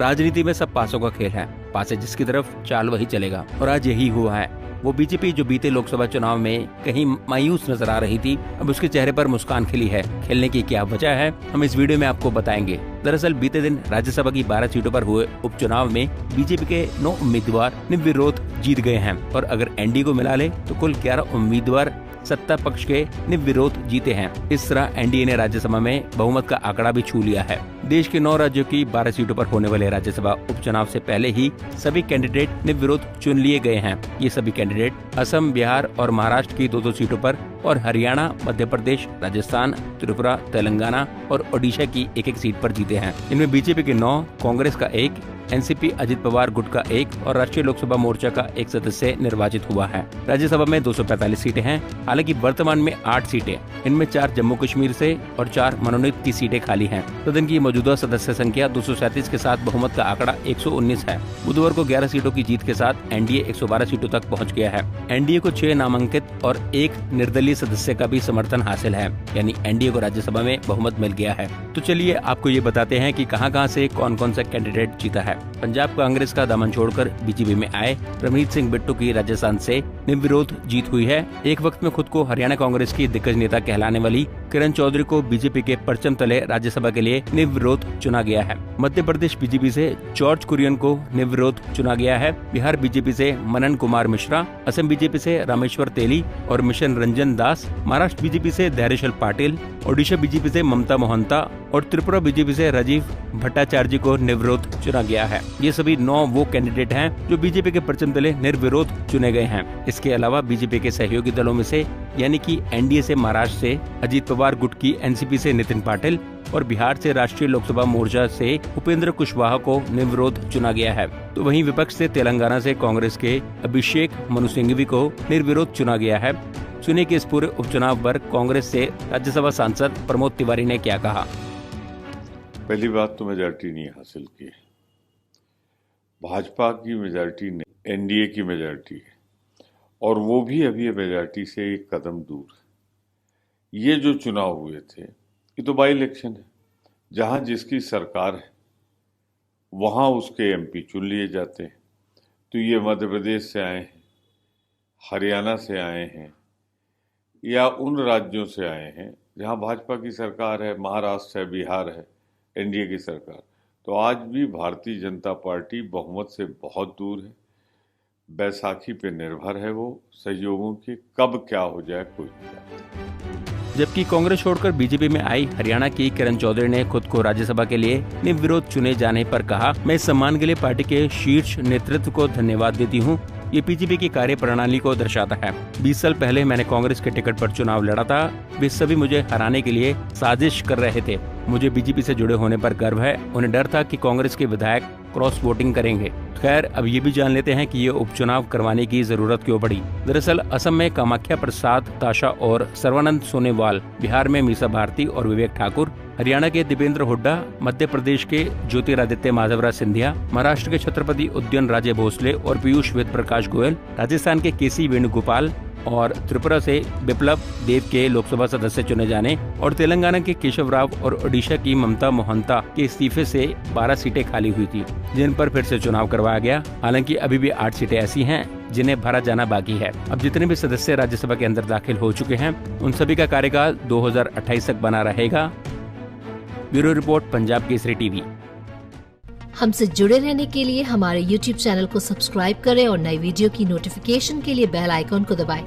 राजनीति में सब पासों का खेल है, पासे जिसकी तरफ चाल वही चलेगा, और आज यही हुआ है। वो बीजेपी जो बीते लोकसभा चुनाव में कहीं मायूस नजर आ रही थी, अब उसके चेहरे पर मुस्कान खिली है। खेलने की क्या वजह है, हम इस वीडियो में आपको बताएंगे। दरअसल बीते दिन राज्यसभा की 12 सीटों पर हुए उपचुनाव में बीजेपी के 9 उम्मीदवार निर्विरोध जीत गए हैं, और अगर एनडीए को मिला ले तो कुल 11 उम्मीदवार सत्ता पक्ष के निर्विरोध जीते हैं। इस तरह एनडीए ने राज्यसभा में बहुमत का आंकड़ा भी छू लिया है। देश के 9 राज्यों की 12 सीटों पर होने वाले राज्यसभा उपचुनाव से पहले ही सभी कैंडिडेट निर्विरोध चुन लिए गए हैं। ये सभी कैंडिडेट असम, बिहार और महाराष्ट्र की 2-2 सीटों पर और हरियाणा, मध्य प्रदेश, राजस्थान, त्रिपुरा, तेलंगाना और ओडिशा की 1-1 सीट पर जीते हैं। इनमें बीजेपी के 9, कांग्रेस का 1, एनसीपी अजित पवार गुट का 1 और राष्ट्रीय लोकसभा मोर्चा का 1 सदस्य निर्वाचित हुआ है। राज्यसभा में 245 सीटें हैं। हालांकि वर्तमान में 8 सीटें, इनमें 4 जम्मू कश्मीर से और 4 मनोनीत की सीटें खाली हैं। सदन की मौजूदा सदस्य संख्या 237 के साथ बहुमत का आंकड़ा 119 है। बुधवार को 11 सीटों की जीत के साथ एनडीए 112 सीटों तक पहुँच गया है। एनडीए को 6 नामांकित और 1 निर्दलीय सदस्य का भी समर्थन हासिल है, यानी एनडीए को राज्यसभा में बहुमत मिल गया है। तो चलिए आपको ये बताते हैं कि कहां-कहां से कौन-कौन सा कैंडिडेट जीता है। पंजाब कांग्रेस का दामन छोड़कर बीजेपी में आए रवनीत सिंह बिट्टू की राजस्थान से निर्विरोध जीत हुई है। एक वक्त में खुद को हरियाणा कांग्रेस की दिग्गज नेता कहलाने वाली किरण चौधरी को बीजेपी के परचम तले राज्यसभा के लिए निर्विरोध चुना गया है। मध्य प्रदेश बीजेपी से जॉर्ज कुरियन को निर्विरोध चुना गया है। बिहार बीजेपी से मनन कुमार मिश्रा, असम बीजेपी से रामेश्वर तेली और मिशन रंजन दास, महाराष्ट्र बीजेपी से धैर्यशील पाटिल, ओडिशा बीजेपी से ममता मोहंता और त्रिपुरा बीजेपी से राजीव भट्टाचार्य को निर्विरोध चुना गया है। ये सभी 9 वो कैंडिडेट हैं जो बीजेपी के परचम तले निर्विरोध चुने गए हैं। इसके अलावा बीजेपी के सहयोगी दलों में से यानी कि एनडीए से महाराष्ट्र से अजित पवार गुट की एनसीपी से नितिन पाटिल और बिहार से राष्ट्रीय लोकसभा मोर्चा से उपेंद्र कुशवाहा को निर्विरोध चुना गया है। तो वहीं विपक्ष से तेलंगाना से कांग्रेस के अभिषेक मनु सिंघवी को निर्विरोध चुना गया है। सुनिए कि इस पूरे उपचुनाव पर कांग्रेस से राज्यसभा सांसद प्रमोद तिवारी ने क्या कहा। पहली बात तो मेजॉरिटी नहीं हासिल की, भाजपा की मेजॉरिटी नहीं, एनडीए की मेजॉरिटी है, और वो भी अभी मेजॉरिटी से एक कदम दूर है। ये जो चुनाव हुए थे ये तो बाई इलेक्शन है, जहां जिसकी सरकार है वहां उसके एमपी चुन लिए जाते हैं। तो ये मध्य प्रदेश से आए हैं, हरियाणा से आए हैं या उन राज्यों से आए हैं जहां भाजपा की सरकार है, महाराष्ट्र है, बिहार है, एनडीए की सरकार। तो आज भी भारतीय जनता पार्टी बहुमत से बहुत दूर है। बैसाखी पे निर्भर है वो सहयोगों की, कब क्या हो जाए कोई नहीं जानता। जबकि कांग्रेस छोड़कर बीजेपी में आई हरियाणा की किरण चौधरी ने खुद को राज्यसभा के लिए निर्विरोध चुने जाने पर कहा, मैं इस सम्मान के लिए पार्टी के शीर्ष नेतृत्व को धन्यवाद देती हूँ। ये बीजेपी की कार्य प्रणाली को दर्शाता है। 20 साल पहले मैंने कांग्रेस के टिकट पर चुनाव लड़ा था। वे सभी मुझे हराने के लिए साजिश कर रहे थे। मुझे बीजेपी से जुड़े होने पर गर्व है। उन्हें डर था कि कांग्रेस के विधायक क्रॉस वोटिंग करेंगे। खैर, अब ये भी जान लेते हैं कि ये उपचुनाव करवाने की जरूरत क्यों पड़ी। दरअसल असम में कामाख्या प्रसाद ताशा और सर्वानंद सोनोवाल, बिहार में मीसा भारती और विवेक ठाकुर, हरियाणा के दीपेंद्र हुड्डा, मध्य प्रदेश के ज्योतिरादित्य माधवराज सिंधिया, महाराष्ट्र के छत्रपति उदयन राजे भोसले और पीयूष वेद प्रकाश गोयल, राजस्थान के केसी वेणुगोपाल और त्रिपुरा से बिप्लब देव के लोकसभा सदस्य चुने जाने और तेलंगाना के केशव राव और ओडिशा की ममता मोहंता के इस्तीफे से 12 सीटें खाली हुई थी, जिन पर फिर से चुनाव करवाया गया। हालांकि अभी भी 8 सीटें ऐसी हैं जिन्हें भरा जाना बाकी है। अब जितने भी सदस्य राज्यसभा के अंदर दाखिल हो चुके हैं, उन सभी का कार्यकाल 2028 तक बना रहेगा। Bureau report, Punjab Kesari TV. हमसे जुड़े रहने के लिए हमारे YouTube चैनल को सब्सक्राइब करें और नई वीडियो की नोटिफिकेशन के लिए बेल आइकॉन को दबाएं।